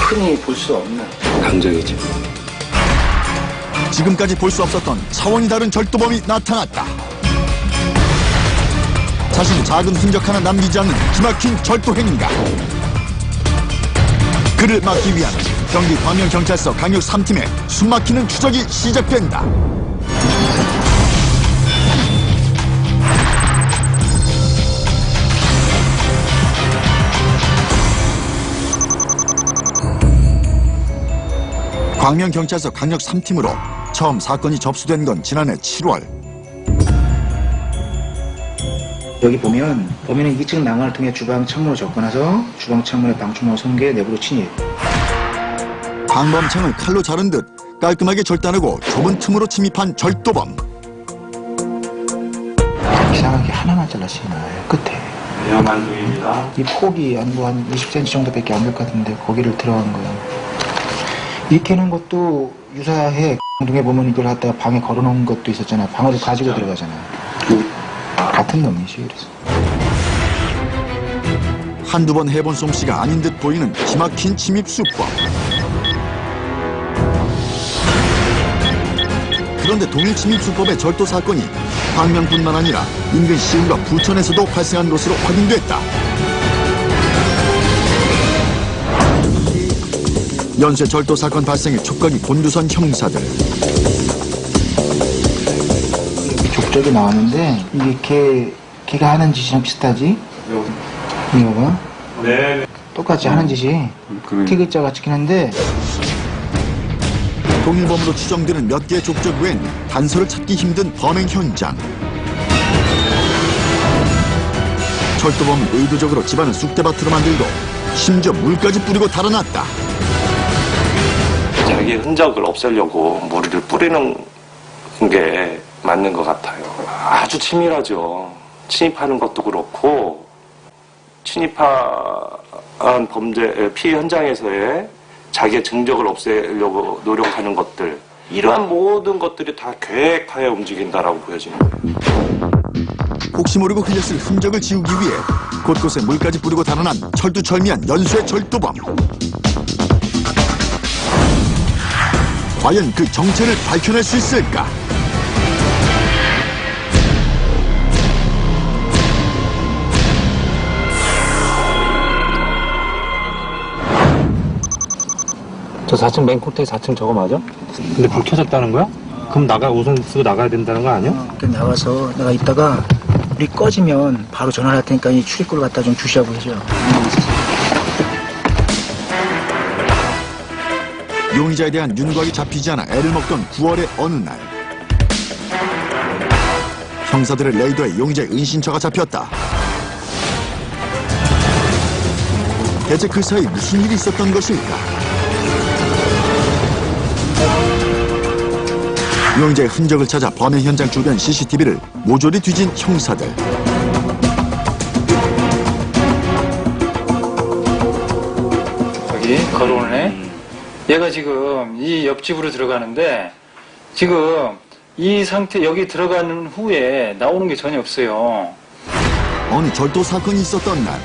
흔히 볼 수 없는 강적이죠. 지금까지 볼 수 없었던 차원이 다른 절도범이 나타났다. 자신의 작은 흔적 하나 남기지 않는 기막힌 절도 행위가. 그를 막기 위한 경기 광명경찰서 강력 3팀의 숨막히는 추적이 시작된다. 광명경찰서 강력 3팀으로 처음 사건이 접수된 건 지난해 7월. 여기 보면 범인은 2층 난간을 통해 주방 창문으로 접근해서 주방 창문에 방충망을 손괴 내부로 침입. 방범창을 칼로 자른 듯 깔끔하게 절단하고 좁은 틈으로 침입한 절도범. 이상하게 하나만 잘라치는 거예요, 끝에. 위험한 중입니다. 이 폭이 한 20cm 정도밖에 안 될 것 같은데 거기를 들어간 거예요. 이렇게 하는 것도 유사해. 동에 보면 이걸 갖다가 방에 걸어놓은 것도 있었잖아요. 방으로 가지고 들어가잖아요. 같은 놈이지, 그래서. 한두 번 해본 솜씨가 아닌 듯 보이는 기막힌 침입 수법. 그런데 동일 침입 수법의 절도 사건이 광명뿐만 아니라 인근 시흥과 부천에서도 발생한 것으로 확인됐다. 연쇄 절도 사건 발생에 촉각이 곤두선 형사들. 족적이 나왔는데 이게 걔가 하는 짓이랑 비슷하지? 이거 봐. 네. 똑같이 하는 짓이 티글자가 찍긴 한데 동일범으로 추정되는 몇 개의 족적 외엔 단서를 찾기 힘든 범행 현장. 절도범은 의도적으로 집안을 쑥대밭으로 만들고 심지어 물까지 뿌리고 달아났다. 자기의 흔적을 없애려고 물을 뿌리는 게 맞는 것 같아요. 아주 치밀하죠. 침입하는 것도 그렇고 침입한 범죄 피해 현장에서의 자기의 증적을 없애려고 노력하는 것들, 이러한 모든 것들이 다 계획하에 움직인다라고 보여집니다. 혹시 모르고 흘렸을 흔적을 지우기 위해 곳곳에 물까지 뿌리고 달아난 철두철미한 연쇄 절도범. 과연 그 정체를 밝혀낼 수 있을까? 저 4층 맨 코트에 4층 저거 맞아? 근데 불 켜졌다는 거야? 그럼 우선 쓰고 나가야 된다는 거 아니야? 나가서 내가 이따가 불이 꺼지면 바로 전화를 할 테니까 이 출입구를 갖다 좀 주시하고 해줘. 용의자에 대한 윤곽이 잡히지 않아 애를 먹던 9월의 어느 날, 형사들의 레이더에 용의자의 은신처가 잡혔다. 대체 그 사이 무슨 일이 있었던 것일까? 용의자의 흔적을 찾아 범행 현장 주변 CCTV를 모조리 뒤진 형사들. 여기 걸어오네. 얘가 지금 이 옆집으로 들어가는데 지금 이 상태 여기 들어가는 후에 나오는 게 전혀 없어요. 어느 절도 사건이 있었던 날,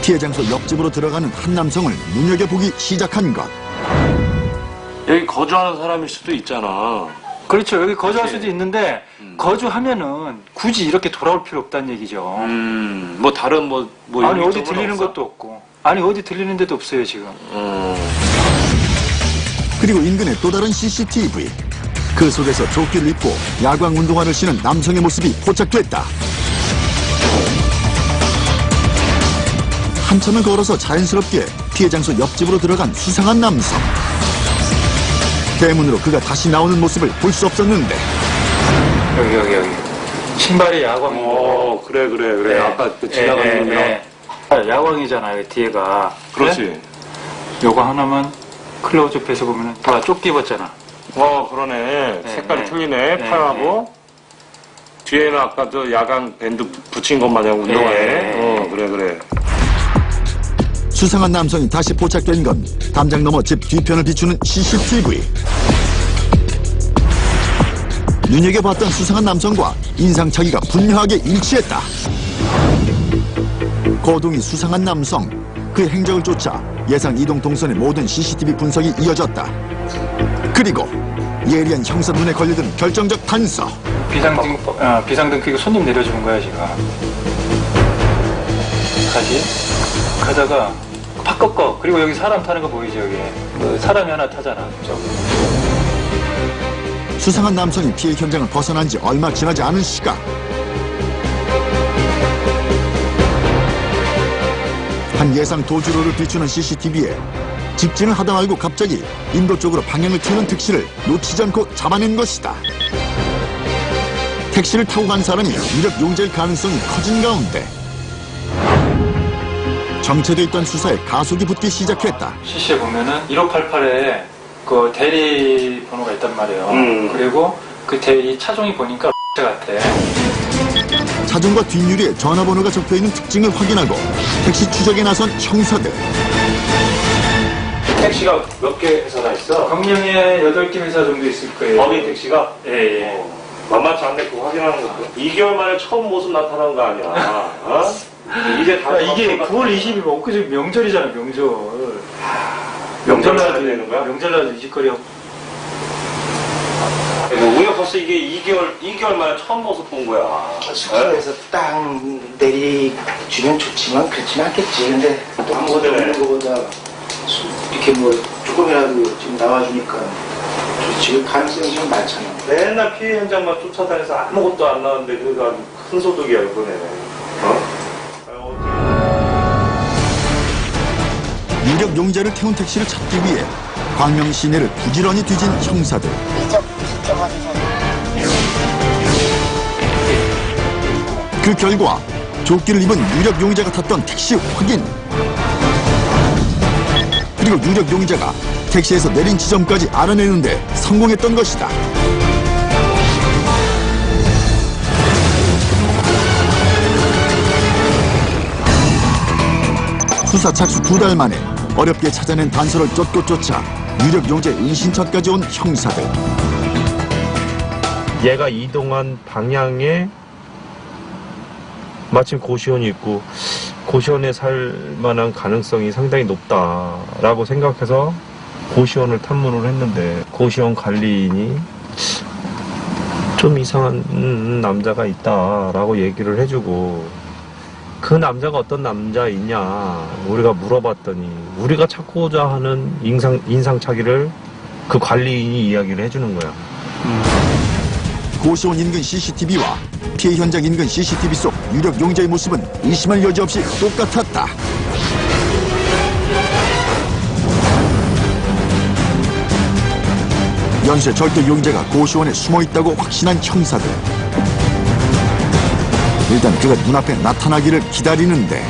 피해 장소 옆집으로 들어가는 한 남성을 눈여겨보기 시작한 것. 여기 거주하는 사람일 수도 있잖아. 그렇죠. 여기 거주할 수도 있는데 거주하면은 굳이 이렇게 돌아올 필요 없다는 얘기죠. 뭐 다른 아니 어디 들리는 것도 없고. 아니 어디 들리는 데도 없어요 지금. 그리고 인근의 또 다른 CCTV. 그 속에서 조끼를 입고 야광 운동화를 신은 남성의 모습이 포착됐다. 한참을 걸어서 자연스럽게 피해 장소 옆집으로 들어간 수상한 남성. 대문으로 그가 다시 나오는 모습을 볼 수 없었는데. 여기. 신발이 야광이고. 그래. 네. 아까 그 지나가는 거. 야광이잖아요 뒤에가. 그렇지. 네? 요거 하나만 클로즈업해서 보면은 다 쫓기 입었잖아. 그러네. 색깔이 네. 틀리네. 네. 파랗고. 뒤에는 아까 저 야광 밴드 붙인 것 마냥 운동하네. 네. 그래. 수상한 남성이 다시 포착된 건 담장 너머 집 뒤편을 비추는 CCTV. 눈여겨봤던 수상한 남성과 인상착의가 분명하게 일치했다. 거동이 수상한 남성, 그 행적을 쫓아 예상 이동 동선의 모든 CCTV 분석이 이어졌다. 그리고 예리한 형사 눈에 걸려든 결정적 단서. 비상등 끄고 손님 내려주는 거야 지금. 가다가 팍 꺾어. 그리고 여기 사람 타는 거 보이죠 여기. 사람이 하나 타잖아. 저기. 수상한 남성이 피해 현장을 벗어난 지 얼마 지나지 않은 시각. 한 예상 도주로를 비추는 CCTV에 직진을 하다 말고 갑자기 인도 쪽으로 방향을 튀는 택시를 놓치지 않고 잡아낸 것이다. 택시를 타고 간 사람이 유력 용재일 가능성이 커진 가운데 정체돼 있던 수사에 가속이 붙기 시작했다. CC에 보면은 1588에 그 대리 번호가 있단 말이에요. 그리고 그 대리 차종이 보니까 같아. 차종과 뒷유리에 전화번호가 적혀있는 특징을 확인하고 택시 추적에 나선 형사들. 택시가 몇 개 회사가 있어? 광명에 8개 회사 정도 있을 거예요. 범인 택시가? 예. 만만치 않네 그거 확인하는 것도. 2개월 만에 처음 모습 나타난 거 아니야. 어? 이제 다 이게 9월 20일 엊그제 명절이잖아 명절. 명절날 되는 거야? 명절날 이직거리. 우리가 벌써 이게 2개월 만에 처음 모습 본 거야. 숙소에서 딱 내리주면 좋지만 그렇진 않겠지. 근데 또 아무것도 없는 것보다 이렇게 뭐 조금이라도 지금 나와주니까 좋지. 가능성이 좀 많잖아. 맨날 피해 현장만 쫓아다녀서 아무것도 안 나왔는데 그래도 아주 큰 소득이야 이번에. 유력 용재를 태운 택시를 찾기 위해 광명 시내를 부지런히 뒤진 형사들. 그 결과 조끼를 입은 유력 용재가 탔던 택시 확인. 그리고 유력 용재가 택시에서 내린 지점까지 알아내는데 성공했던 것이다. 수사 착수 2달 만에 어렵게 찾아낸 단서를 쫓고 쫓아 유력 용재 은신처까지 온 형사들. 얘가 이동한 방향에 마침 고시원이 있고 고시원에 살 만한 가능성이 상당히 높다라고 생각해서 고시원을 탐문을 했는데 고시원 관리인이 좀 이상한 남자가 있다라고 얘기를 해주고 그 남자가 어떤 남자이냐 우리가 물어봤더니 우리가 찾고자 하는 인상착의를 그 관리인이 이야기를 해주는 거야. 고시원 인근 CCTV와 피해 현장 인근 CCTV 속 유력 용재의 모습은 의심할 여지 없이 똑같았다. 연쇄 절도 용재가 고시원에 숨어있다고 확신한 형사들. 일단 그가 눈앞에 나타나기를 기다리는데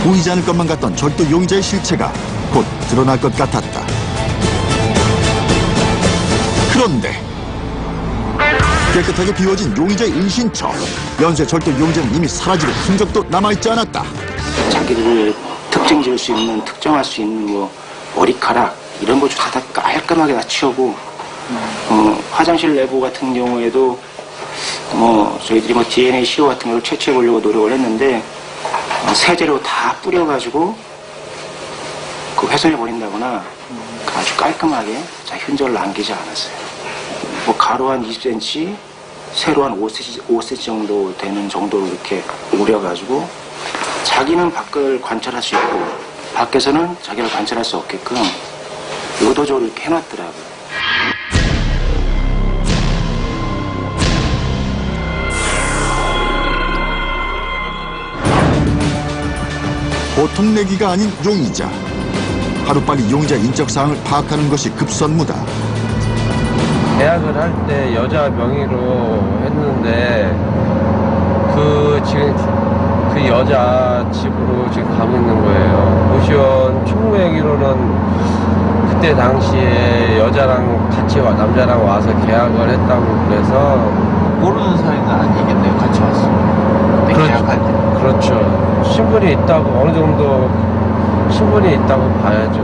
보이지 않을 것만 같던 절도 용재의 실체가 곧 드러날 것 같았다. 그런데 깨끗하게 비워진 용의자의 은신처. 연쇄 절도 용재는 이미 사라지고 흔적도 남아있지 않았다. 자기를 특징 지을 수 있는, 특정할 수 있는 뭐 머리카락 이런 것조차 다 깔끔하게 다 치우고 화장실 내부 같은 경우에도 저희들이 DNA 시호 같은 걸 채취해 보려고 노력을 했는데 세제로 다 뿌려가지고 그 훼손해 버린다거나 아주 깔끔하게 흔적을 남기지 않았어요. 가로 한 20cm, 세로 한 5cm 정도 되는 정도로 이렇게 오려가지고 자기는 밖을 관찰할 수 있고 밖에서는 자기를 관찰할 수 없게끔 의도적으로 이렇게 해놨더라고요. 보통 내기가 아닌 용의자. 하루빨리 용의자 인적사항을 파악하는 것이 급선무다. 계약을 할 때 여자 명의로 했는데 지금 그 여자 집으로 지금 가고 있는 거예요. 고시원 총무 얘기로는 그때 당시에 여자랑 같이 남자랑 와서 계약을 했다고 그래서 모르는 사이는 아니겠네요. 같이 왔어요. 그때 계약할 때. 그렇죠. 신분이 있다고 어느 정도 신분이 있다고 봐야죠.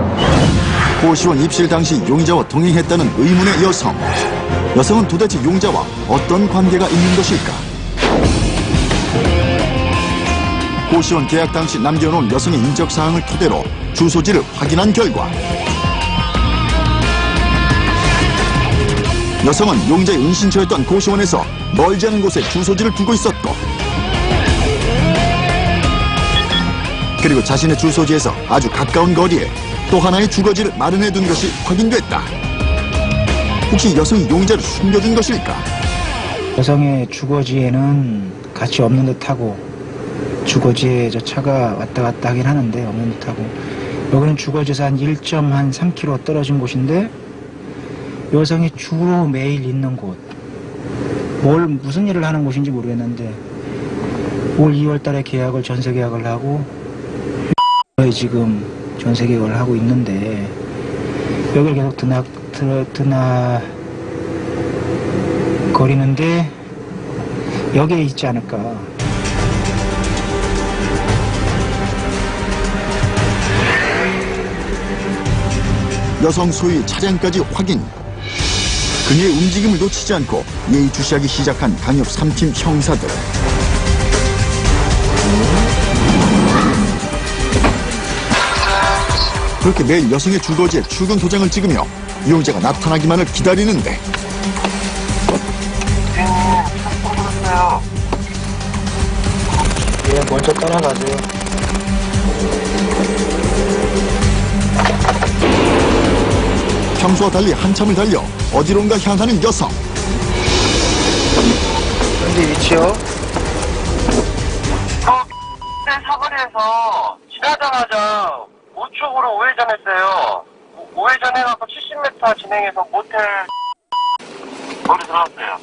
고시원 입실 당시 용의자와 동행했다는 의문의 여성. 여성은 도대체 용의자와 어떤 관계가 있는 것일까? 고시원 계약 당시 남겨놓은 여성의 인적 사항을 토대로 주소지를 확인한 결과 여성은 용자의 은신처였던 고시원에서 멀지 않은 곳에 주소지를 두고 있었고 그리고 자신의 주소지에서 아주 가까운 거리에 또 하나의 주거지를 마련해둔 것이 확인됐다. 혹시 여성이 용자를 숨겨둔 것일까? 여성의 주거지에는 같이 없는 듯하고 주거지에 저 차가 왔다 갔다 하긴 하는데 없는 듯하고 여기는 주거지에서 한 1.3km 떨어진 곳인데 여성이 주로 매일 있는 곳 무슨 일을 하는 곳인지 모르겠는데 올 2월 달에 전세 계약을 하고 지금 전세 계약을 하고 있는데 여기를 계속 거리는데 여기에 있지 않을까. 여성 소유의 차량까지 확인. 그녀의 움직임을 놓치지 않고 예의주시하기 시작한 강력 3팀 형사들. 그렇게 매일 여성의 주거지에 출근 도장을 찍으며 이용자가 나타나기만을 기다리는데 예, 먼저 따라가세요. 평소와 달리 한참을 달려 어디론가 향하는 여성. 현재 위치요? 사거리에서 지나자마자 우측으로 우회전했어요. 우회전해갖고 70m 진행해서 모텔 거기 들어갔어요.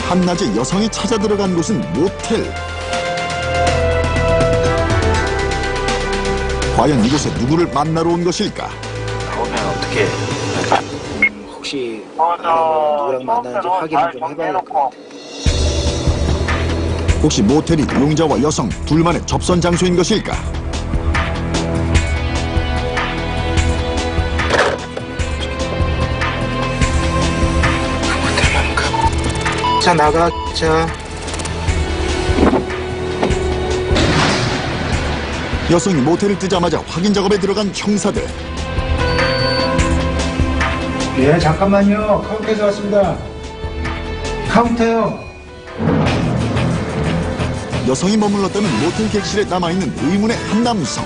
한낮에 여성이 찾아 들어간 곳은 모텔. 과연 이곳에 누구를 만나러 온 것일까? 오면 어떻게 혹시 누구랑 만나는지 확인을 좀 해봐야 될 것 같아. 혹시 모텔이 용자와 여성 둘만의 접선 장소인 것일까? 자, 나가. 자. 여성이 모텔을 뜨자마자 확인 작업에 들어간 형사들. 예, 잠깐만요. 카운터에서 왔습니다. 카운터요. 여성이 머물렀다는 모텔 객실에 남아있는 의문의 한 남성.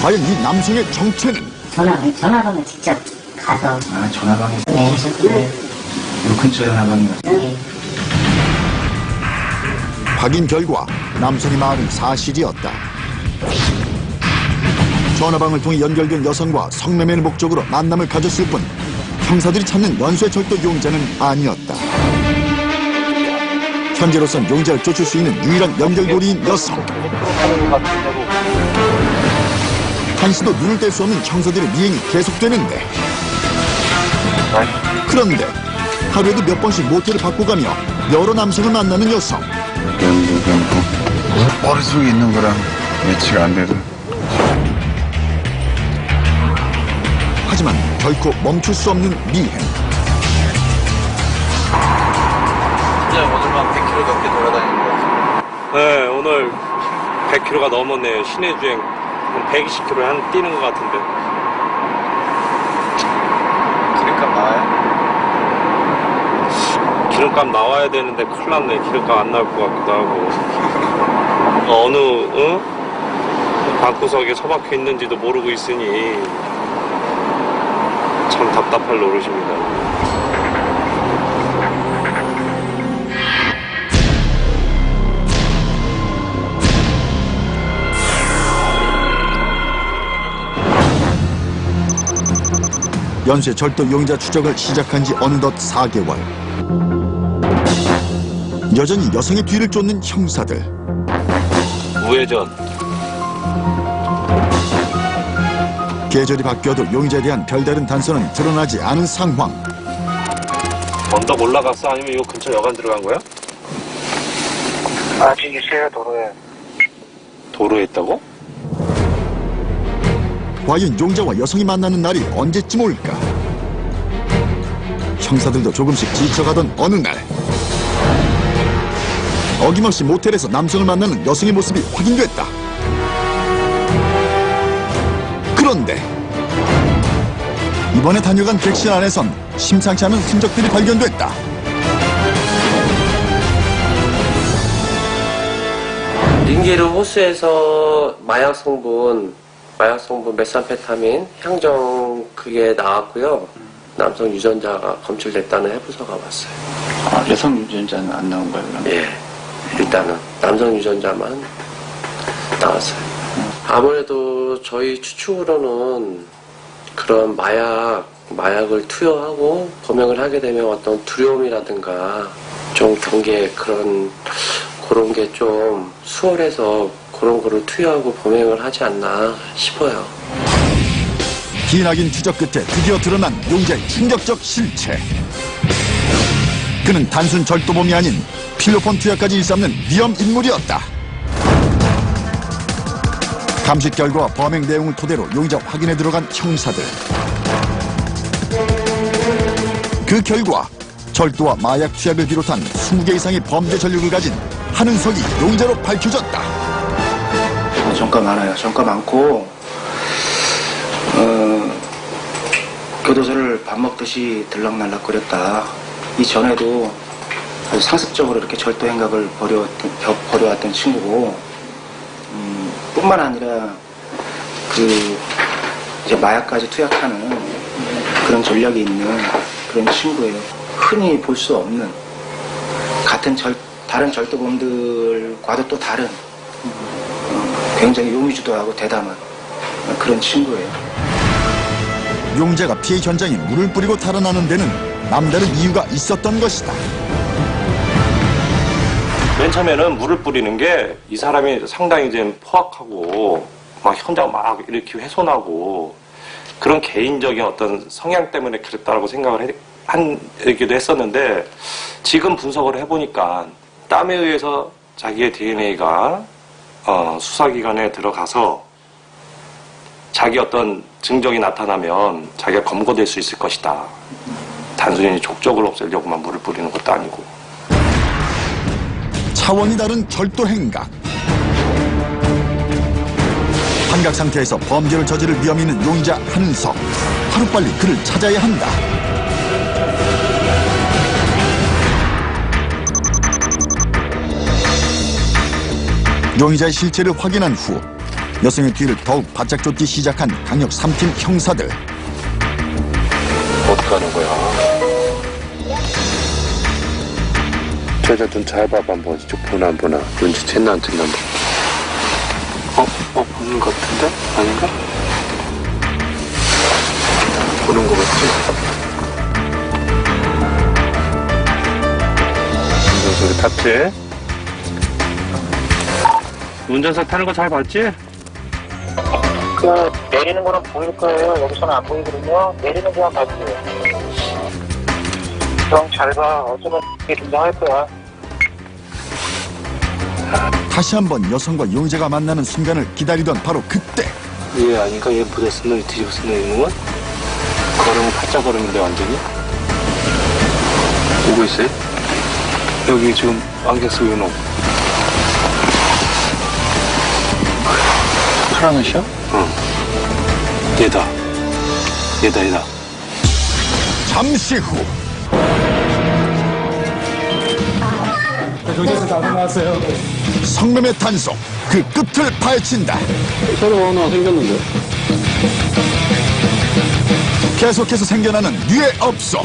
과연 이 남성의 정체는? 전화번호 직접 가서. 아, 전화방에서? 네. 요 근처 전화방이요. 네. 확인 결과 남성이 말은 사실이었다. 전화방을 통해 연결된 여성과 성매매를 목적으로 만남을 가졌을 뿐 형사들이 찾는 연쇄절도 용자는 아니었다. 현재로선 용자를 쫓을 수 있는 유일한 연결고리인 여성. 한시도 눈을 뗄 수 없는 형사들의 미행이 계속되는데 그런데 하루에도 몇 번씩 모텔을 바꿔가며 여러 남성을 만나는 여성. 머릿속에 있는 거랑 매치가 안 되더라. 하지만 결코 멈출 수 없는 미행. 진짜 오늘만 100km 넘게 돌아다니는 것 같아요. 네, 오늘 100km가 넘었네요. 시내 주행 한 120km 한 뛰는 것 같은데. 기름값 나와요? 기름값 나와야 되는데 큰일 났네. 기름값 안 나올 것 같기도 하고. 어느 방구석에 처박혀 있는지도 모르고 있으니 참 답답할 노릇입니다. 연쇄 절도 용자 추적을 시작한 지 어느덧 4개월. 여전히 여성의 뒤를 쫓는 형사들. 우회전. 계절이 바뀌어도 용자에 대한 별다른 단서는 드러나지 않은 상황. 언덕 올라갔어? 아니면 이 근처 여관 들어간 거야? 아직 있어요, 도로에. 도로에 있다고? 과연 용자와 여성이 만나는 날이 언제쯤 올까? 형사들도 조금씩 지쳐가던 어느 날 어김없이 모텔에서 남성을 만나는 여성의 모습이 확인됐다. 그런데 이번에 다녀간 객실 안에선 심상치 않은 흔적들이 발견됐다. 링게르 호수에서 마약 성분 메삼페타민 향정 그게 나왔고요. 남성 유전자가 검출됐다는 해부서가 왔어요. 아, 여성 유전자는 안 나온 거예요, 그러면? 예, 일단은 남성 유전자만 나왔어요. 아무래도 저희 추측으로는 그런 마약을 투여하고 범행을 하게 되면 어떤 두려움이라든가 좀 경계 그런 게 좀 수월해서 그런 거를 투여하고 범행을 하지 않나 싶어요. 기나긴 추적 끝에 드디어 드러난 용자의 충격적 실체. 그는 단순 절도범이 아닌 필로폰 투약까지 일삼는 위험 인물이었다. 감식 결과와 범행 내용을 토대로 용의자 확인에 들어간 형사들. 그 결과 절도와 마약 투약을 비롯한 20개 이상의 범죄 전력을 가진 한은석이 용의자로 밝혀졌다. 전과 많아요. 전과 많고 교도소를 밥 먹듯이 들락날락거렸다. 이전에도 아주 상습적으로 이렇게 절도 행각을 벌여왔던 친구고 뿐만 아니라 이제 마약까지 투약하는 그런 전략이 있는 그런 친구예요. 흔히 볼 수 없는 다른 절도범들과도 또 다른 굉장히 용의주도하고 대담한 그런 친구예요. 용자가 피해 현장에 물을 뿌리고 달아나는 데는 남다른 이유가 있었던 것이다. 맨 처음에는 물을 뿌리는 게 이 사람이 상당히 이제 포악하고 막 현장 막 이렇게 훼손하고 그런 개인적인 어떤 성향 때문에 그랬다라고 생각을 하기도 했었는데 지금 분석을 해보니까 땀에 의해서 자기의 DNA가 수사기관에 들어가서 자기 어떤 증정이 나타나면 자기가 검거될 수 있을 것이다. 단순히 족적을 없애려고만 물을 뿌리는 것도 아니고. 차원이 다른 절도 행각. 환각 상태에서 범죄를 저지를 위험이 있는 용의자 한은석. 하루빨리 그를 찾아야 한다. 용의자의 실체를 확인한 후 여성의 뒤를 더욱 바짝 쫓기 시작한 강력 3팀 형사들. 어떡하는 거야? 저자 좀 잘 봐봐 한번. 이쪽 보나 안 보나. 눈치챘나 안 챘나. 보는 것 같은데? 아닌가? 보는 것 같지? 저기 탔지? 운전석 타는 거 잘 봤지? 내리는 거는 보일 거예요. 여기서는 안 보이거든요. 내리는 거만 봐주세요. 형 잘 봐. 어쩌면 긴장할 거야. 다시 한번 여성과 용의자가 만나는 순간을 기다리던 바로 그때. 얘 아닌가? 얘 부대 쓴 놈이 뒤집어 쓴 놈이구먼? 걸으면 팔자 걸음인데 완전히? 보고 있어요? 여기 지금 안경 쓰고 있는 놈. 파란 옷이야? 응. 얘다. 잠시 후. 경찰서 다 나왔어요. 성매매 단속. 그 끝을 파헤친다. 새로 하나 생겼는데. 계속해서 생겨나는 유해 업소.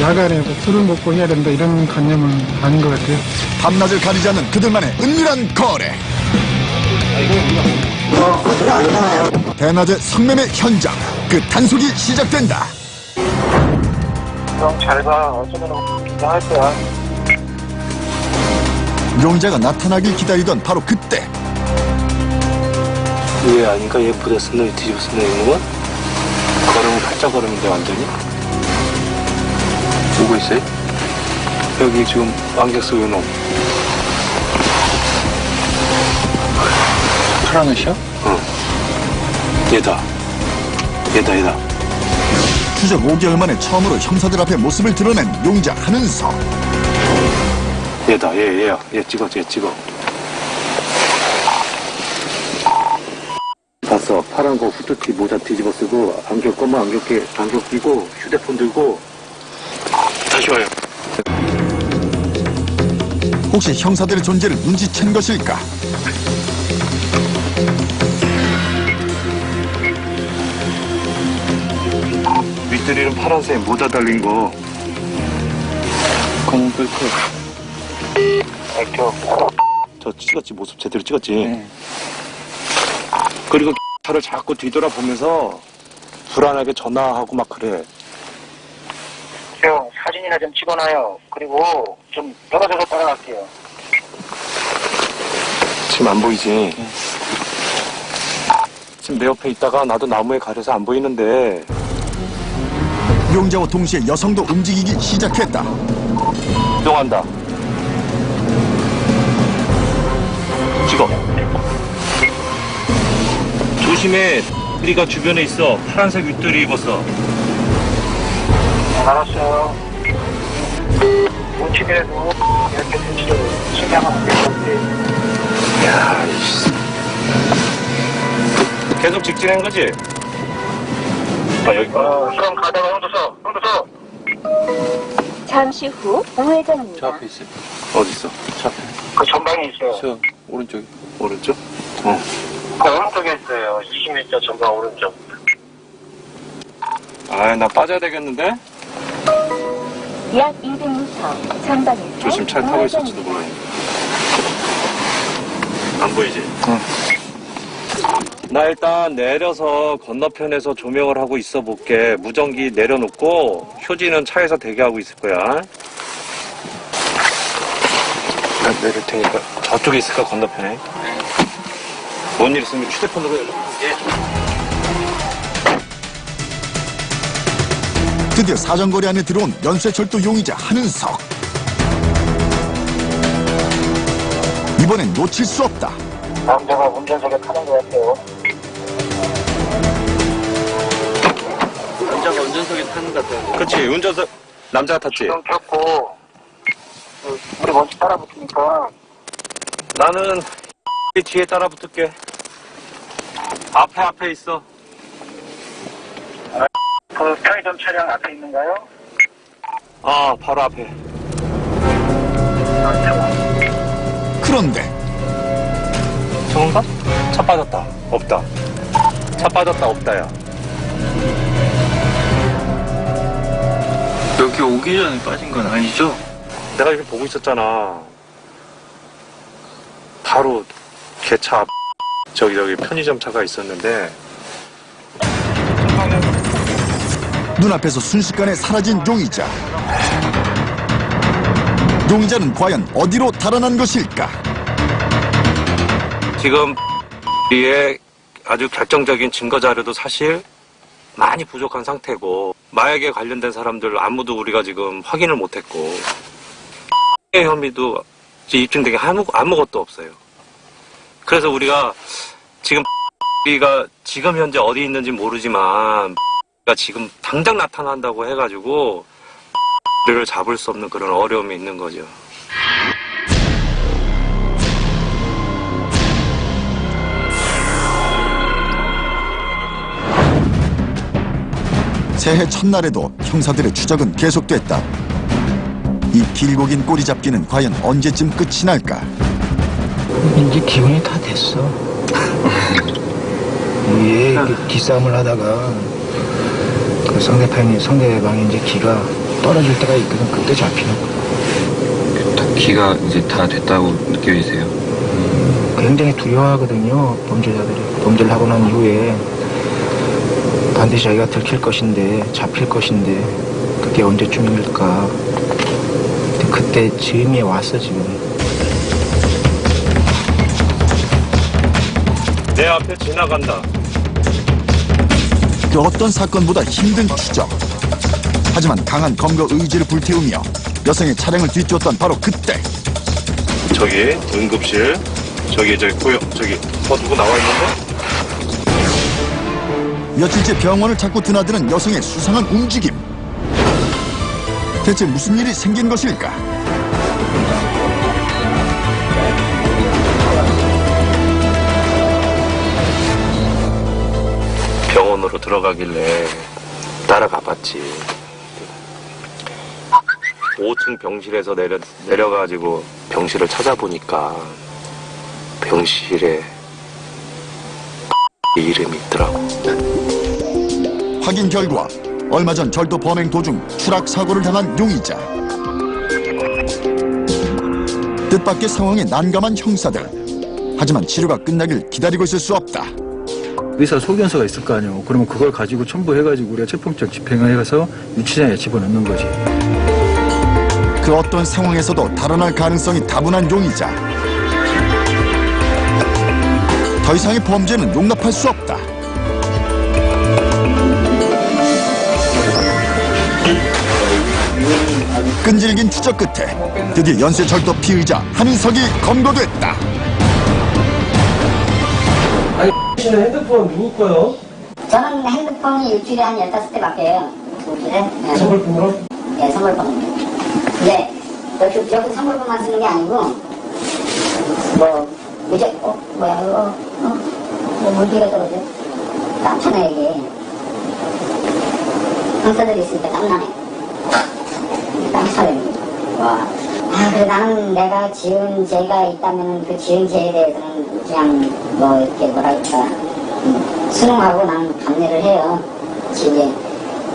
야간에 술을 먹고 해야 된다 이런 관념은 아닌 것 같아요. 밤낮을 가리지 않는 그들만의 은밀한 거래. 대낮의 성매매 현장. 그 단속이 시작된다. 형 잘 봐. 어쩌면 긴장할 거야. 용의자가 나타나길 기다리던 바로 그때. 얘 아닌가? 얘 부대 쓴 놈이 뒤집어 쓴 놈이구먼? 걸으면 팔자 걸음인데 완전히? 보고 있어요? 여기 지금 안경 쓰고 있는 놈. 파란 옷이야? 응. 얘다. 추적 5개월 만에 처음으로 형사들 앞에 모습을 드러낸 용의자 한은석. 얘다, 얘야. 얘 찍어, 얘 찍어. 봤어. 파란 거 후드티 모자 뒤집어 쓰고, 안경 검은 안경 끼고, 휴대폰 들고. 다시 와요. 혹시 형사들의 존재를 눈치챈 것일까? 윗들이는 파란색 모자 달린 거. 검은 끌고. 저 찍었지, 모습 제대로 찍었지. 네. 그리고 차를 자꾸 뒤돌아보면서 불안하게 전화하고 막 그래. 형, 사진이나 좀 찍어놔요. 그리고 좀 떨어져서 따라갈게요. 지금 안 보이지? 지금 내 옆에 있다가 나도 나무에 가려서 안 보이는데. 용자와 동시에 여성도 움직이기 시작했다. 이동한다. 찍어. 조심해. 우리가 주변에 있어. 파란색 윗돌이 입었어. 알았어요. 우측에도 이렇게 눈치를 신경하면 될 건데. 야, 이씨. 계속 직진한 거지? 아, 여기. 그럼 가다가 형도 서. 잠시 후 우회전입니다. 저 앞에 있어요. 어디 있어? 저 앞에. 그 전방에 있어요. 저 오른쪽에. 오른쪽? 어. 그 오른쪽에 있어요. 20m 전방 오른쪽. 아, 나 빠져야 되겠는데? 약 200m 전방에서 조심 잘 타고 있을지도 몰라. 안 보이지? 응. 나 일단 내려서 건너편에서 조명을 하고 있어 볼게. 무전기 내려놓고 효진은 차에서 대기하고 있을 거야. 나 내릴 테니까 저쪽에 있을까, 건너편에? 뭔 일 있으면 휴대폰으로 연락할게. 드디어 사정거리 안에 들어온 연쇄철도 용의자 한은석. 이번엔 놓칠 수 없다. 남자가 운전석에 타는 것 같아요. 남자가 운전석에 타는 것 같아요. 그치, 운전석 남자가 탔지? 지금 켰고, 우리 먼저 따라붙으니까. 나는 뒤에 따라 붙을게. 앞에 있어. 그 편의점 차량 앞에 있는가요? 아, 바로 앞에. 그런데 저건가? 차 빠졌다. 없다. 차 빠졌다. 없다야. 여기 오기 전에 빠진 건 아니죠? 내가 이렇게 보고 있었잖아. 바로 개차 앞 저기 편의점 차가 있었는데. 눈앞에서 순식간에 사라진 용의자. 용의자는 과연 어디로 달아난 것일까? 지금 의 아주 결정적인 증거 자료도 사실 많이 부족한 상태고, 마약에 관련된 사람들 아무도 우리가 지금 확인을 못했고, 혐의도 입증된 게 아무것도 없어요. 그래서 우리가 지금 우리가 지금 현재 어디 있는지 모르지만 지금 당장 나타난다고 해가지고 를 잡을 수 없는 그런 어려움이 있는 거죠. 새해 첫날에도 형사들의 추적은 계속됐다. 이 길고 긴 꼬리 잡기는 과연 언제쯤 끝이 날까? 이제 기운이 다 됐어. 위에 기싸움을 하다가 그 상대방이 이제 기가 떨어질 때가 있거든. 그때 잡히는 거야. 기가 이제 다 됐다고 느껴지세요? 굉장히 두려워하거든요. 범죄자들이. 범죄를 하고 난 이후에 반드시 자기가 들킬 것인데, 잡힐 것인데, 그게 언제쯤일까. 그때 즈음이 왔어, 지금. 내 앞에 지나간다. 그 어떤 사건보다 힘든 추적. 하지만 강한 검거 의지를 불태우며 여성의 차량을 뒤쫓던 바로 그때. 저기 응급실, 저기 보여, 저기 누구 나와 있는데? 며칠째 병원을 찾고 드나드는 여성의 수상한 움직임. 대체 무슨 일이 생긴 것일까? 방으로 들어가길래 따라가 봤지. 5층 병실에서 내려가지고 병실을 찾아보니까 병실에 이름이 있더라고. 확인 결과 얼마 전 절도 범행 도중 추락 사고를 당한 용의자. 뜻밖의 상황에 난감한 형사들. 하지만 치료가 끝나길 기다리고 있을 수 없다. 의사 소견서가 있을 거 아니에요. 그러면 그걸 가지고 첨부해가지고 우리가 체포영장 집행을 해서 유치장에 집어넣는 거지. 그 어떤 상황에서도 달아날 가능성이 다분한 용의자. 더 이상의 범죄는 용납할 수 없다. 끈질긴 추적 끝에 드디어 연쇄 절도 피의자 한인석이 검거됐다. 아니, 씨는 핸드폰 누구 거요? 저는 핸드폰이 일주일에 한 15대 바뀌어요. 네. 선물폰으로? 네, 선물폰. 네, 여기 선물폰만 쓰는 게 아니고, 이제, 뭐야, 이거, 물기가 떨어져. 땀차네, 이게. 형사들이 있으니까 땀나네. 땀차네. 와. 그래, 나는 내가 지은 죄가 있다면 그 지은 죄에 대해서는 그냥, 이렇게 뭐랄까, 수능하고 나는 감내를 해요. 이제,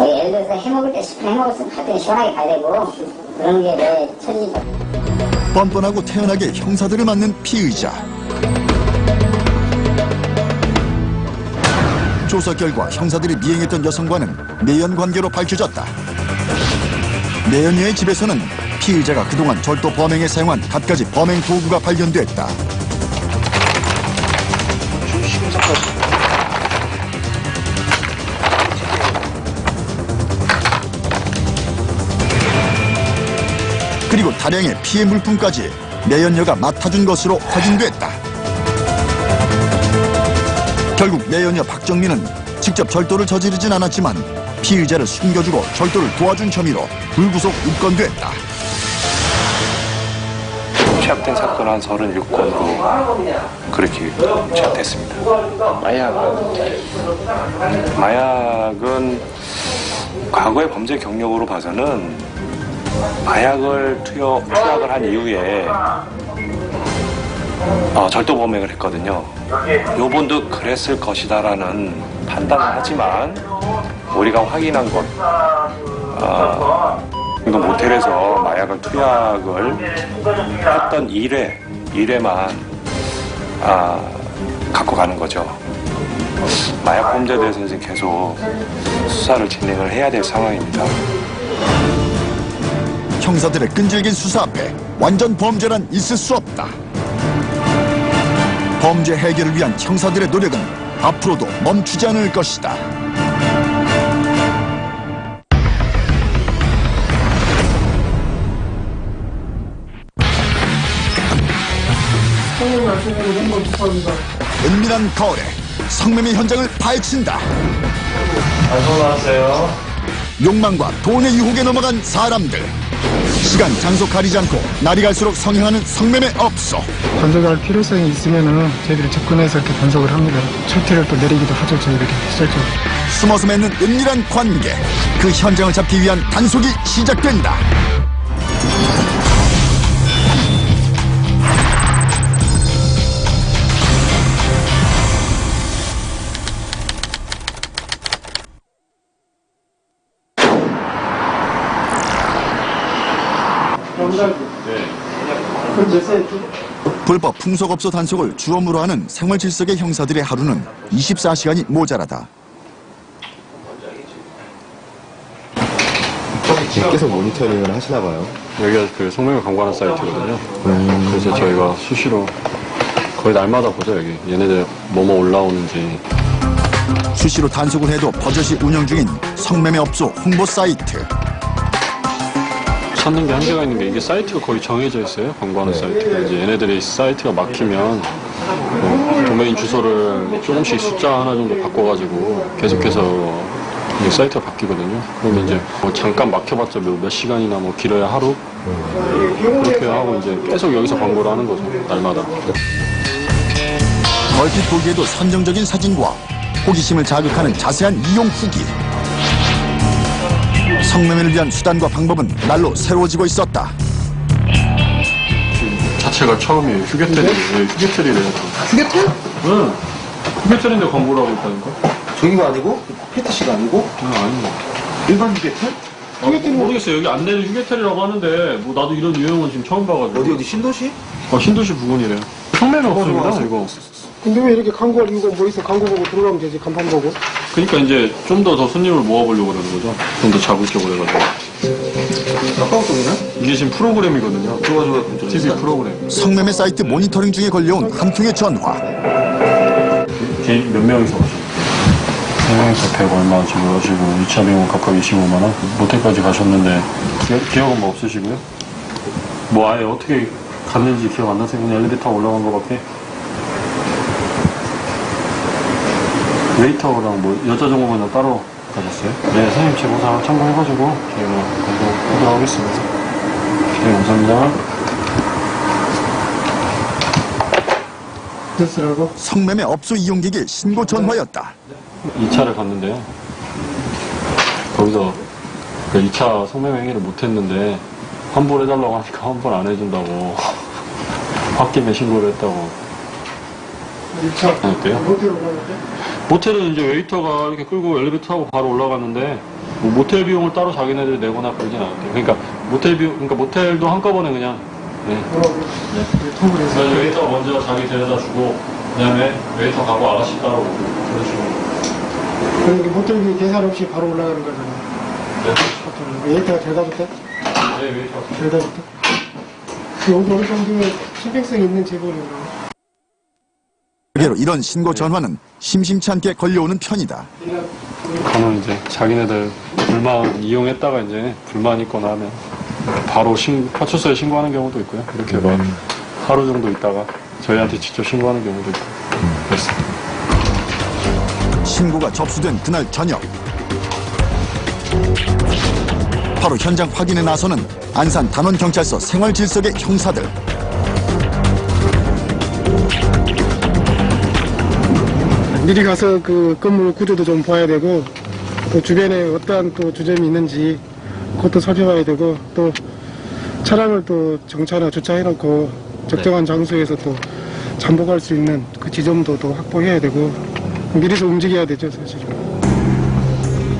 예를 들어서 해먹을 때 해먹었으면 갈 때 시원하게 가야 되고, 그런 게 내 천리죠. 뻔뻔하고 태연하게 형사들을 맞는 피의자. 조사 결과 형사들이 미행했던 여성과는 내연 관계로 밝혀졌다. 내연녀의 집에서는 피의자가 그동안 절도 범행에 사용한 갖가지 범행 도구가 발견됐다. 그리고 다량의 피해 물품까지 내연녀가 맡아준 것으로 확인됐다. 결국 내연녀 박정민은 직접 절도를 저지르진 않았지만 피의자를 숨겨주고 절도를 도와준 혐의로 불구속 입건됐다. 취합된 사건 한 37건으로 그렇게 취합됐습니다. 마약은 과거의 범죄 경력으로 봐서는 마약을 투약을 한 이후에 절도 범행을 했거든요. 요번도 그랬을 것이다라는 판단을 하지만 우리가 확인한 건 이거 모텔에서 마약을 투약을 했던 일회만 갖고 가는 거죠. 마약 범죄에 대해서 이제 계속 수사를 진행을 해야 될 상황입니다. 형사들의 끈질긴 수사 앞에 완전 범죄란 있을 수 없다. 범죄 해결을 위한 형사들의 노력은 앞으로도 멈추지 않을 것이다. 은밀한 거래, 성매매 현장을 파헤친다. 방송 나왔어요. 욕망과 돈의 유혹에 넘어간 사람들. 시간, 장소 가리지 않고 날이 갈수록 성행하는 성매매 업소. 단속할 필요성이 있으면은 저희들이 접근해서 이렇게 단속을 합니다. 철퇴를 또 내리기도 하죠, 저희들이 실질적으로. 숨어서 맺는 은밀한 관계. 그 현장을 잡기 위한 단속이 시작된다. 불법 풍속업소 단속을 주업무로 하는 생활질서계 형사들의 하루는 24시간이 모자라다. 계속 모니터링을 하시나 봐요. 여기가 그 성매매 광고하는 사이트거든요. 그래서 저희가 수시로 거의 날마다 보죠, 여기. 얘네들 뭐뭐 올라오는지. 수시로 단속을 해도 버젓이 운영 중인 성매매 업소 홍보 사이트. 찾는 게 한계가 있는 게 이게 사이트가 거의 정해져 있어요. 광고하는 사이트가. 이제 얘네들이 사이트가 막히면 도메인 주소를 조금씩 숫자 하나 정도 바꿔가지고 계속해서 이제 사이트가 바뀌거든요. 그러면 이제 뭐 잠깐 막혀봤자 몇 시간이나 뭐 길어야 하루 그렇게 하고 이제 계속 여기서 광고를 하는 거죠. 날마다. 얼핏 보기에도 선정적인 사진과 호기심을 자극하는 자세한 이용 후기. 성매매를 위한 수단과 방법은 날로 새로워지고 있었다. 자체가 처음이에요. 휴게텔이에요. 휴게텔이래요. 휴게텔? 응. 휴게텔인데 광고를 하고 있다니까? 저기가 아니고? PTC가 아니고? 아니요. 일반 휴게텔? 모르겠어요. 여기 안내는 휴게텔이라고 하는데 뭐 나도 이런 유형은 지금 처음 봐가지고. 어디 신도시? 신도시 부근이래요. 성매매 없습니다. 이거. 근데 왜 이렇게 광고할 이유가 뭐 있어? 광고 보고 들어가면 되지, 간판 보고. 그러니까 이제 좀 더 손님을 모아보려고 그러는 거죠. 좀 더 자극적으로 해가지고. 카카오톡이네? 이게 지금 프로그램이거든요. TV 프로그램. 성매매 사이트 모니터링 중에 걸려온 한 통의 전화. 몇 명이서 가셨어요? 3명이서 100 얼마 지불하시고 2차 비용 각각 25만 원? 모텔까지 가셨는데 기억은 뭐 없으시고요? 뭐 아예 어떻게 갔는지 기억 안 나세요? 그냥 엘리베이터 올라간 거밖에? 웨이터랑 뭐 여자 정보만 따로 가셨어요? 네, 선생님 제 보상 참고해가지고 저희가 공부하도록 하겠습니다. 네, 감사합니다. 됐으라고? 성매매 업소 이용객의 신고 전화였다. 2차를 갔는데요. 거기서 2차 성매매 행위를 못했는데 환불해달라고 하니까 환불 안 해준다고 홧김에 신고를 했다고. 2차? 어때요? 모텔 올라갔대? 모텔은 이제 웨이터가 이렇게 끌고 엘리베이터 타고 바로 올라갔는데 뭐 모텔 비용을 따로 자기네들이 내거나 그러진 않았대요. 그러니까 모텔 비용, 그러니까 모텔도 한꺼번에 그냥 그래서 웨이터 먼저 자기 데려다 주고 그다음에 웨이터 가고 아가씨 따로 오고 그런 식으로. 그러니까 모텔비 계산 없이 바로 올라가는 거잖아. 네. 웨이터가 데려다 줬대? 네, 웨이터. 데려다 줬대? 여기 어느 정도의 신빙성 있는 제보인가? 그대로 이런 신고 전화는 심심치 않게 걸려오는 편이다. 가면 이제 자기네들 불만 이용했다가 이제 불만 있거나 하면 바로 파출소에 신고하는 경우도 있고요. 이렇게 막 하루 정도 있다가 저희한테 직접 신고하는 경우도 있고 그렇습니다. 신고가 접수된 그날 저녁, 바로 현장 확인에 나서는 안산 단원경찰서 생활질서계 형사들. 미리 가서 그 건물 구조도 좀 봐야 되고, 또 주변에 어떠한 또 주점이 있는지 그것도 살펴봐야 되고, 또 차량을 또 정차나 주차해놓고 적정한 장소에서 또 잠복할 수 있는 그 지점도 또 확보해야 되고, 미리서 움직여야 되죠, 사실은.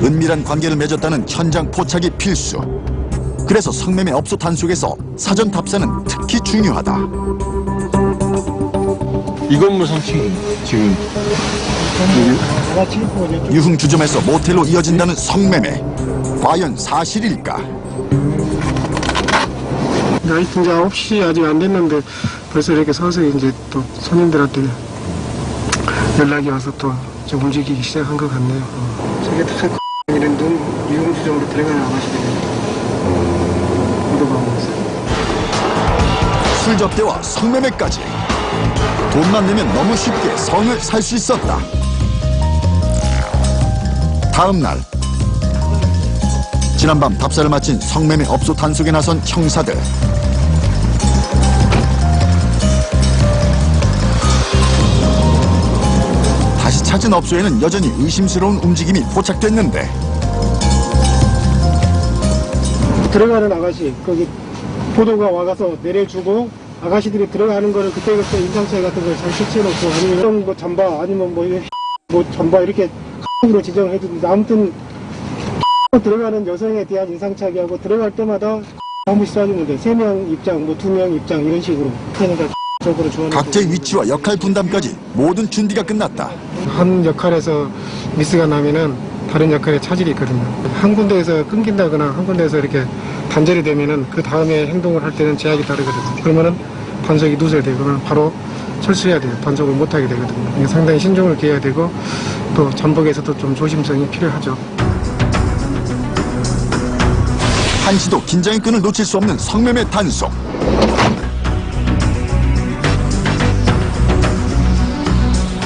은밀한 관계를 맺었다는 현장 포착이 필수. 그래서 성매매 업소 단속에서 사전 답사는 특히 중요하다. 이 건물 3층 지금 유흥 주점에서 모텔로 이어진다는 성매매. 과연 사실일까? 나이트 이제 9시 아직 안 됐는데 벌써 이렇게 서서히 이제 또 손님들한테 연락이 와서 또 좀 움직이기 시작한 것 같네요. 저게 다 이런 눈 유흥주점으로 들어가는 아가씨들이 얻어가고 있어요. 술 접대와 성매매까지. 돈만 내면 너무 쉽게 성을 살 수 있었다. 다음 날, 지난밤 답사를 마친 성매매 업소 단속에 나선 형사들. 다시 찾은 업소에는 여전히 의심스러운 움직임이 포착됐는데, 들어가는 아가씨, 거기 보도가 와가서 내려주고 아가씨들이 들어가는 거를 그때그때 인상착 같은 걸 잘 설치해놓고, 아니면 이런 거 잠바, 아니면 뭐 잠바 이렇게 으로 지정을 해주는데, 아무튼 들어가는 여성에 대한 인상착의하고 들어갈 때마다 한 번씩 쏴주면 돼. 3명 입장, 뭐 2명 입장 이런 식으로. 그러니까 적으로 좋아하는 각자의 위치와 역할 분담까지 모든 준비가 끝났다. 한 역할에서 미스가 나면은 다른 역할에 차질이 있거든요. 한 군데에서 끊긴다거나 한 군데에서 이렇게 단절이 되면은 그 다음에 행동을 할 때는 제약이 다르거든요. 그러면은 단속이 누설되고 그러면 바로 철수해야 돼요. 단속을 못하게 되거든요. 상당히 신중을 기해야 되고 또 잠복에서도 좀 조심성이 필요하죠. 한시도 긴장의 끈을 놓칠 수 없는 성매매 단속.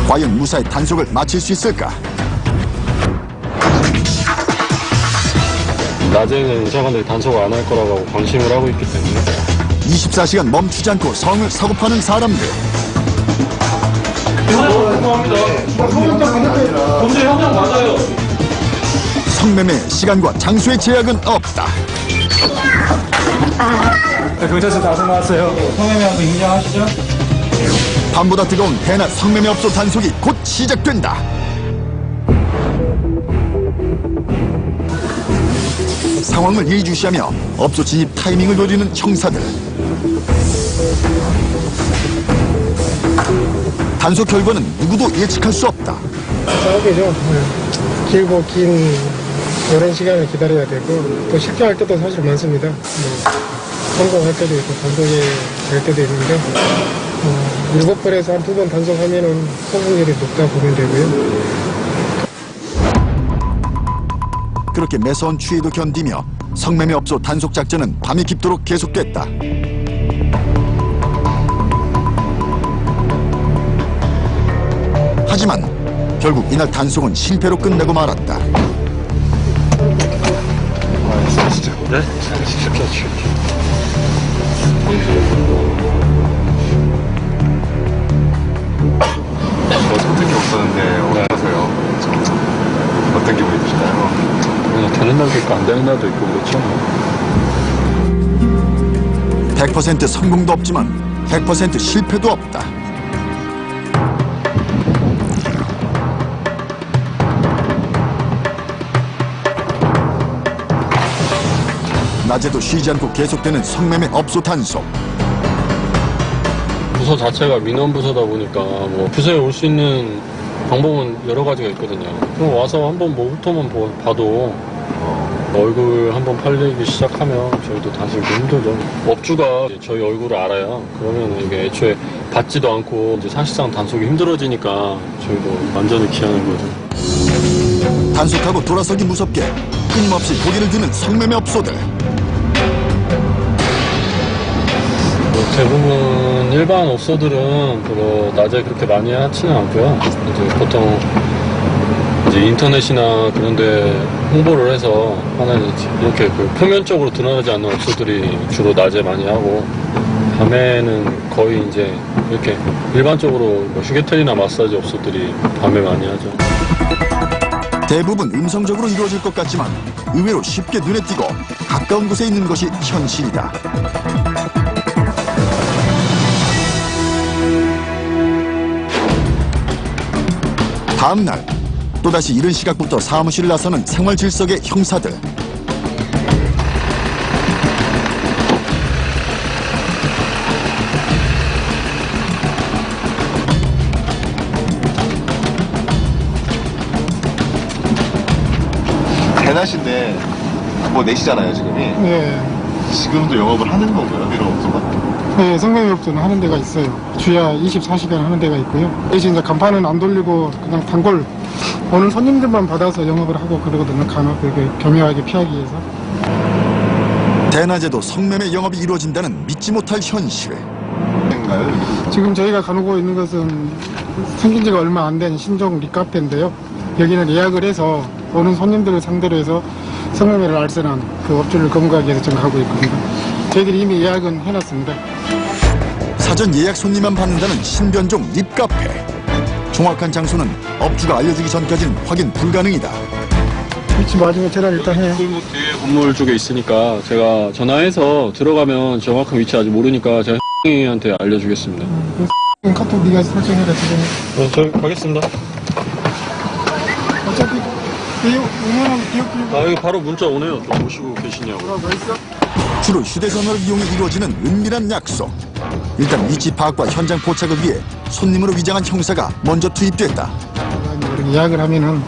과연 무사히 단속을 마칠 수 있을까? 낮에는 의사관들이 단속을 안 할 거라고 방심을 하고 있기 때문에 24시간 멈추지 않고 성을 사고 파는 사람들. 죄송합니다. 범죄 현장 맞아요. 성매매 시간과 장소의 제약은 없다. 경찰서 다섯 나왔어요. 성매매한 거 인정하시죠? 밤보다 뜨거운 대낮 성매매 업소 단속이 곧 시작된다. 상황을 예의주시하며 업소 진입 타이밍을 노리는 형사들. 단속 결과는 누구도 예측할 수 없다. 싸우게죠. 길고 긴 오랜 시간을 기다려야 되고 또 쉽게 할 때도 사실 많습니다. 성공할 때도 있고 단속이 될 때도 있는데 7번에서 한 2번 단속하면은 성공률이 높다 보면 되고요. 그렇게 매서운 추위도 견디며 성매매 업소 단속 작전은 밤이 깊도록 계속됐다. 하지만 결국 이날 단속은 실패로 끝나고 말았다. 네? 시켜. 선택이 없었는데 어떠세요? 어떤 기분이 드시나요? 되는 날도 있고 안 되는 날도 있고 그렇죠. 100% 성공도 없지만 100% 실패도 없다. 낮에도 쉬지 않고 계속되는 성매매 업소 단속. 부서 자체가 민원부서다 보니까 뭐 부서에 올 수 있는 방법은 여러 가지가 있거든요. 그럼 와서 한번 뭐 훑어만 봐도 얼굴 한번 팔리기 시작하면 저희도 다시 힘들죠. 업주가 저희 얼굴을 알아요. 그러면 이게 애초에 받지도 않고 이제 사실상 단속이 힘들어지니까 저희도 완전히 기하는 거죠. 단속하고 돌아서기 무섭게 끊임없이 고개를 드는 성매매 업소들. 대부분 일반 업소들은 뭐 낮에 그렇게 많이 하지는 않고요. 이제 보통 이제 인터넷이나 그런데 홍보를 해서 하나는 이렇게 그 표면적으로 드러나지 않는 업소들이 주로 낮에 많이 하고 밤에는 거의 이제 이렇게 일반적으로 뭐 휴게텔이나 마사지 업소들이 밤에 많이 하죠. 대부분 음성적으로 이루어질 것 같지만 의외로 쉽게 눈에 띄고 가까운 곳에 있는 것이 현실이다. 다음 날 또다시 이른 시각부터 사무실을 나서는 생활질석의 형사들. 대낮인데 뭐 4시잖아요 지금이. 네. 지금도 영업을 하는 건가요? 이런 업소가? 네, 성매매 업소는 하는 데가 있어요. 주야 24시간 하는 데가 있고요. 대신 이제 간판은 안 돌리고 그냥 단골 오는 손님들만 받아서 영업을 하고 그러거든요. 간혹 그렇게 교묘하게 피하기 위해서. 대낮에도 성매매 영업이 이루어진다는 믿지 못할 현실. 지금 저희가 가누고 있는 것은 생긴 지가 얼마 안 된 신종 리카페인데요. 여기는 예약을 해서 오는 손님들을 상대로 해서 성매매를 알선한 그 업주를 검거하기 위해서 지금 하고 있거든요. 저희들이 이미 예약은 해놨습니다. 사전 예약 손님만 받는다는 신변종 립카페. 정확한 장소는 업주가 알려주기 전까지는 확인 불가능이다. 위치 맞으면 전화 일단 해요. 골목 뒤에 건물 쪽에 있으니까 제가 전화해서 들어가면 정확한 위치 아직 모르니까 제가 한테 알려주겠습니다. 카톡 네가 설정해라 지금. 저 가겠습니다. 어차피 응원하면 기억기록. 여기 바로 문자 오네요. 좀 모시고 계시냐고. 주로 휴대전화를 이용해 이루어지는 은밀한 약속. 일단 위치 파악과 현장 포착을 위해 손님으로 위장한 형사가 먼저 투입됐다. 예약을 하면은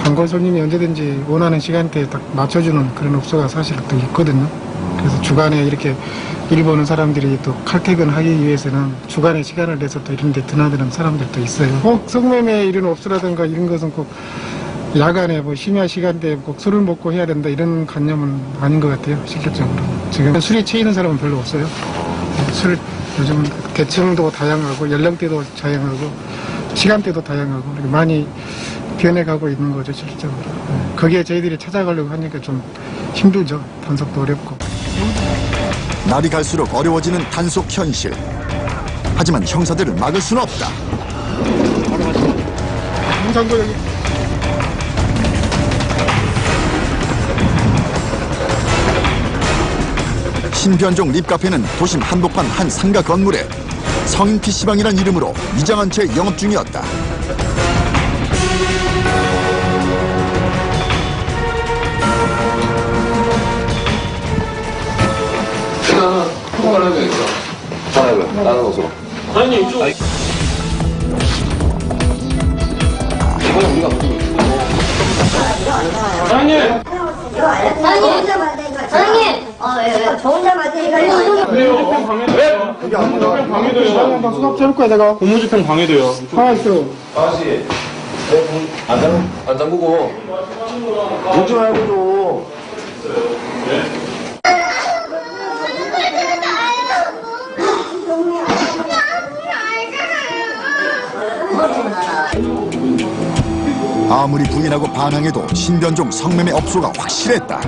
단골 손님이 언제든지 원하는 시간대에 딱 맞춰주는 그런 업소가 사실 또 있거든요. 그래서 주간에 이렇게 일 보는 사람들이 또 칼퇴근하기 위해서는 주간에 시간을 내서 또 이런 데 드나드는 사람들도 있어요. 꼭 성매매 이런 업소라든가 이런 것은 꼭 야간에 뭐 심야 시간대에 꼭 술을 먹고 해야 된다 이런 관념은 아닌 것 같아요. 실질적으로. 지금 술에 취이는 사람은 별로 없어요. 술 요즘은 계층도 다양하고 연령대도 다양하고 시간대도 다양하고 많이 변해가고 있는 거죠. 실질적으로. 거기에 저희들이 찾아가려고 하니까 좀 힘들죠. 단속도 어렵고. 날이 갈수록 어려워지는 단속 현실. 하지만 형사들을 막을 수는 없다. 문 잠궈 여기. 신변종 립카페는 도심 한복판 한 상가 건물에 성인 PC방이란 이름으로 위장한 채 영업 중이었다. 다른 옷으로. 사장님 이쪽. 이거는 우리가 사장님. 사장님! 저 혼자 맞으니까 고무집행 방해돼요. 고무집행 방해돼요. 한번 수납 해볼 거야 내가. 고무집행 방해돼요. 하나 있어. 아저씨, 안 잠그고. 오지 말고 좀. 아무리 부인하고 반항해도 신변종 성매매 업소가 확실했다.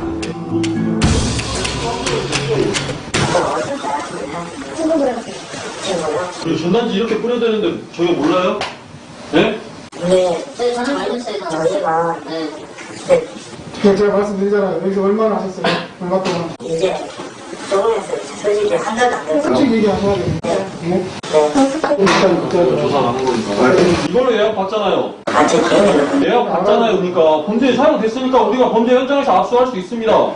전단지 이렇게 뿌려야 되는데 저희가 몰라요? 네? 네, 저는 알겠어요. 저희가 제가 말씀드리잖아요. 여기서 얼마나 하셨어요? 얼마 동안? 이제 조금에서 솔직히 한 달도 안 됐어요. 솔직히 얘기하셔야 돼요. 네? 조사하는 거니까. 이걸로 예약 받잖아요. 제 개인으로. 예약 받잖아요. 그러니까 범죄 사용됐으니까 우리가 범죄 현장에서 압수할 수 있습니다.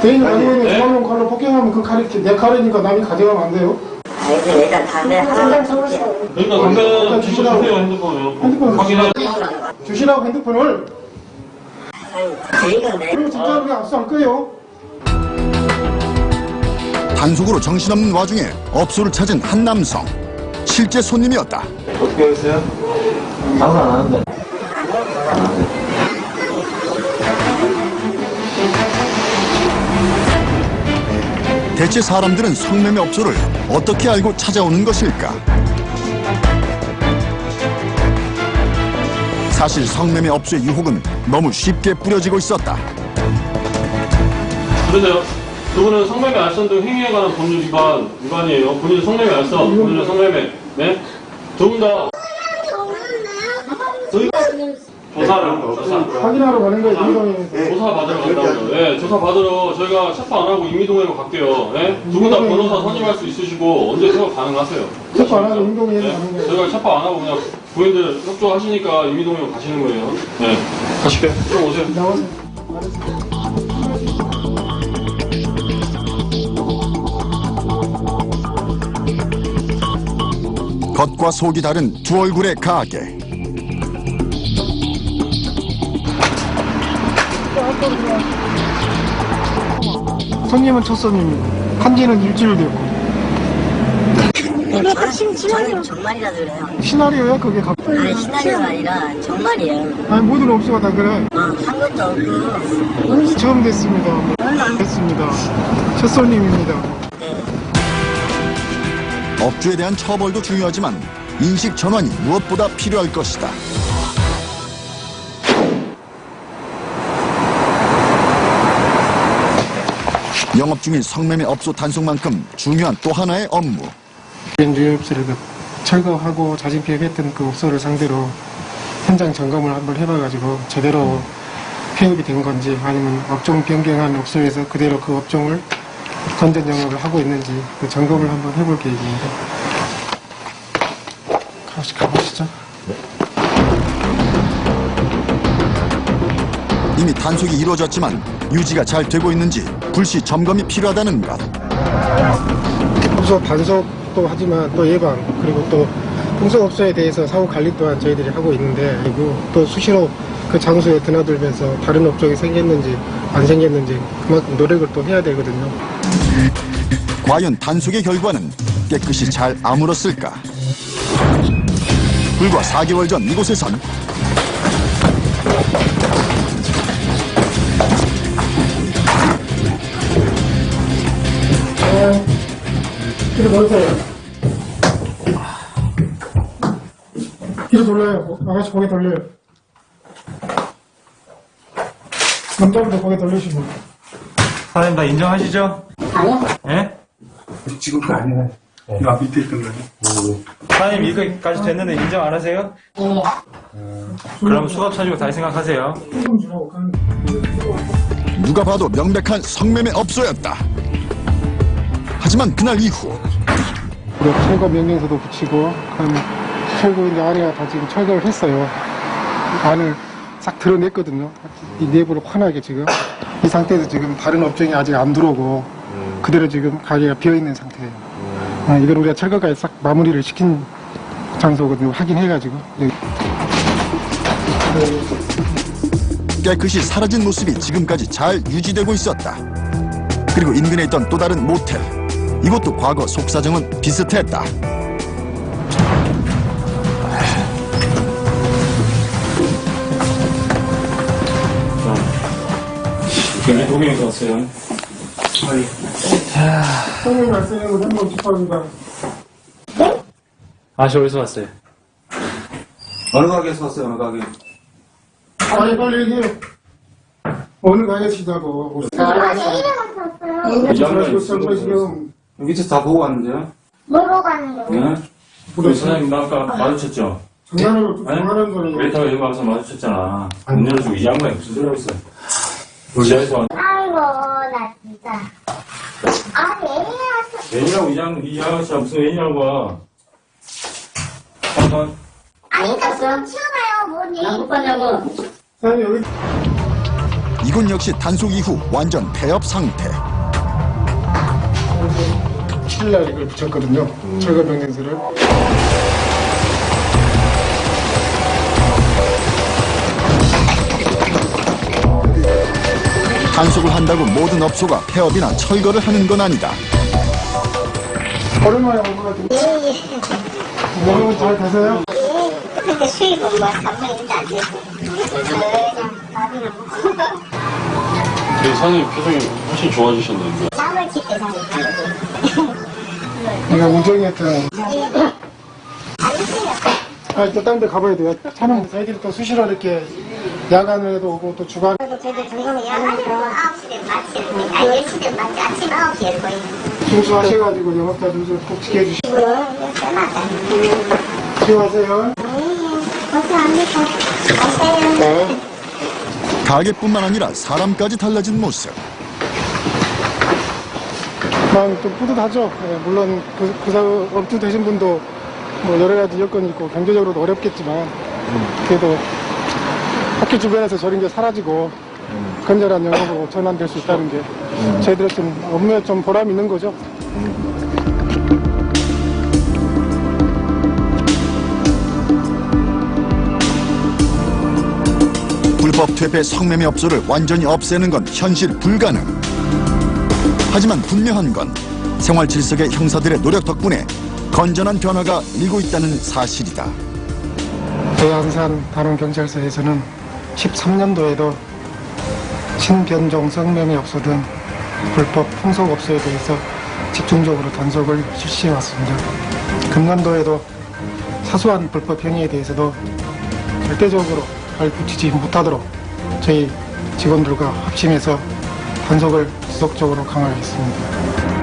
대인이 가지고 있는 중앙용 칼로 폭행하면 그 칼이 내 칼이니까 남이 가져가면 안 돼요? 아니, 일단 담배 하나만 주세요. 그러니까 담배는 주세요 핸드폰을. 핸드폰 확인해. 주시라고 핸드폰을. 드리건데. 그리고 진짜로 그냥 압수 안 꺼요. 단속으로 정신없는 와중에 업소를 찾은 한 남성. 실제 손님이었다. 어떻게 하겠어요? 장사 안 하는데. 대체 사람들은 성매매 업소를 어떻게 알고 찾아오는 것일까? 사실 성매매 업소의 유혹은 너무 쉽게 뿌려지고 있었다. 그러세요. 그분은 성매매 알선 등 행위에 관한 법률 위반이에요. 본인은 성매매 알선, 본인은 성매매. 네? 두 분 다. 조사. 확인하러 가는 거예요, 이동에. 조사 받으러 간다고요. 네, 조사 받으러 저희가 체포 안 하고 임의동행으로 갈게요. 네? 두 분 다 변호사 선임할 수 있으시고 언제 체포 가능하세요. 체포 안 하고 운동회에서 가는 거예요. 저희가 체포 안 하고 그냥 부인들 협조하시니까 임의동행으로 가시는 거예요. 네, 가실게요. 좀 오세요. 나와서. 겉과 속이 다른 두 얼굴의 가게. 손님은 첫 손님이고 한지는 일주일 됐고. 저는 정말이라도 그래요. 시나리오야 그게 아니, 시나리오가 아니라 정말이에요. 아니 모든 업소가 다 그래. 한 것도 없고. 처음 됐습니다. 됐습니다. 첫 손님입니다. 업주에 대한 처벌도 중요하지만 인식 전환이 무엇보다 필요할 것이다. 영업 중인 성매매 업소 단속만큼 중요한 또 하나의 업무. 유입수를 철거하고 자진 폐업했던 그 업소를 상대로 현장 점검을 한번 해봐가지고 제대로 폐업이 된 건지 아니면 업종 변경한 업소에서 그대로 그 업종을 건전 영업을 하고 있는지 그 점검을 한번 해볼 계획입니다. 가보시죠. 이미 단속이 이루어졌지만 유지가 잘 되고 있는지 불시 점검이 필요하다는 것. 업소 단속도 하지만 또 예방 그리고 또 풍속업소에 대해서 사후 관리 또한 저희들이 하고 있는데 그리고 또 수시로 그 장소에 드나들면서 다른 업종이 생겼는지 안 생겼는지 그만큼 노력을 또 해야 되거든요. 과연 단속의 결과는 깨끗이 잘 아물었을까? 불과 4개월 전 이곳에선 뒤로 돌세요. 뒤로 돌려요. 아가씨 고개 돌려요. 남자분도 고개 돌리시고. 사장님 다 인정하시죠? 아니요. 예? 지금 그거 아니에요. 나 밑에 있던데. 사장님 이거까지 됐는데 인정 안 하세요? 그럼 수갑 차지고 다시 생각하세요. 누가 봐도 명백한 성매매 업소였다. 하지만 그날 이후 우리가 철거 명령서도 붙이고 철거 이제 아내가 다 지금 철거를 했어요. 안을 싹 드러냈거든요. 이 내부를 환하게 지금 이 상태에서 지금 다른 업종이 아직 안 들어오고 그대로 지금 가게가 비어 있는 상태예요. 이걸 우리가 철거까지 싹 마무리를 시킨 장소거든요. 확인해가지고. 깨끗이 사라진 모습이 지금까지 잘 유지되고 있었다. 그리고 인근에 있던 또 다른 모텔, 이것도 과거 속사정은 비슷했다. 여기 도경에서 왔어요. 형님 말씀은 한번 축하합니다. 아씨 어디서 왔어요? 어느 가게에서 왔어요, 어느 가게? 빨리 얘기해. 어느 가게 치자고. 이 양반 지금 위치 다 보고 왔는데요? 뭘 보고 가는 거야? 네? 우리 사장님 나 아까 마주쳤죠? 장난하는 거는 웨이터가 여기 와서 마주쳤잖아. 문 열어주고 이 양반이 무슨 소리 하고 있어요? 지하에서 왔 아이고, 나 진짜. 아니, 애인이라서. 애니라고 이 양반씨가 무슨 애니라고 와. 아니, 나 좀 치워봐요, 뭐니? 못 봤냐고. 사장님 여기 이곳 역시 단속 이후 완전 폐업 상태. 7날 이걸 붙였거든요. 철거 명령서를. 단속을 한다고 모든 업소가 폐업이나 철거를 하는 건 아니다. 오랜만에 온 것 같은데. 너무 잘 가세요? 근데 수입은 뭐 3분의 1도 안 되고. 그냥 밥이나 먹고. 저희 사장님 표정이 훨씬 좋아지셨는데. 잠을 짓게 사는 내가 우정이었잖아. 또 딴 데 가봐야 돼요. 차는 애들이 또 수시로 이렇게 야간에도 오고 또 주간. 그래도 저희들 점검이 야간에 9시에 마치는 아니 10시에 마치 아침 9시에 거의. 중수하셔가지고 영업자들 좀 꼭 지켜주시고. 수고하세요. 감사합니다. 가세요. 네. 가게뿐만 아니라 사람까지 달라진 모습. 마음이 좀 뿌듯하죠. 네, 물론 업주 되신 분도 뭐 여러 가지 여건이 있고 경제적으로도 어렵겠지만 그래도 학교 주변에서 저런 게 사라지고 건전한 영업으로 전환될 수 있다는 게 저희들의 좀 업무에 좀 보람이 있는 거죠. 불법 퇴폐 성매매 업소를 완전히 없애는 건 현실 불가능. 하지만 분명한 건 생활 질서의 형사들의 노력 덕분에 건전한 변화가 일고 있다는 사실이다. 저희 안산 단원경찰서에서는 13년도에도 신변종 성매매 업소 등 불법 풍속업소에 대해서 집중적으로 단속을 실시해왔습니다. 금년도에도 사소한 불법 행위에 대해서도 절대적으로 발 붙이지 못하도록 저희 직원들과 합심해서 단속을 지속적으로 강화하겠습니다.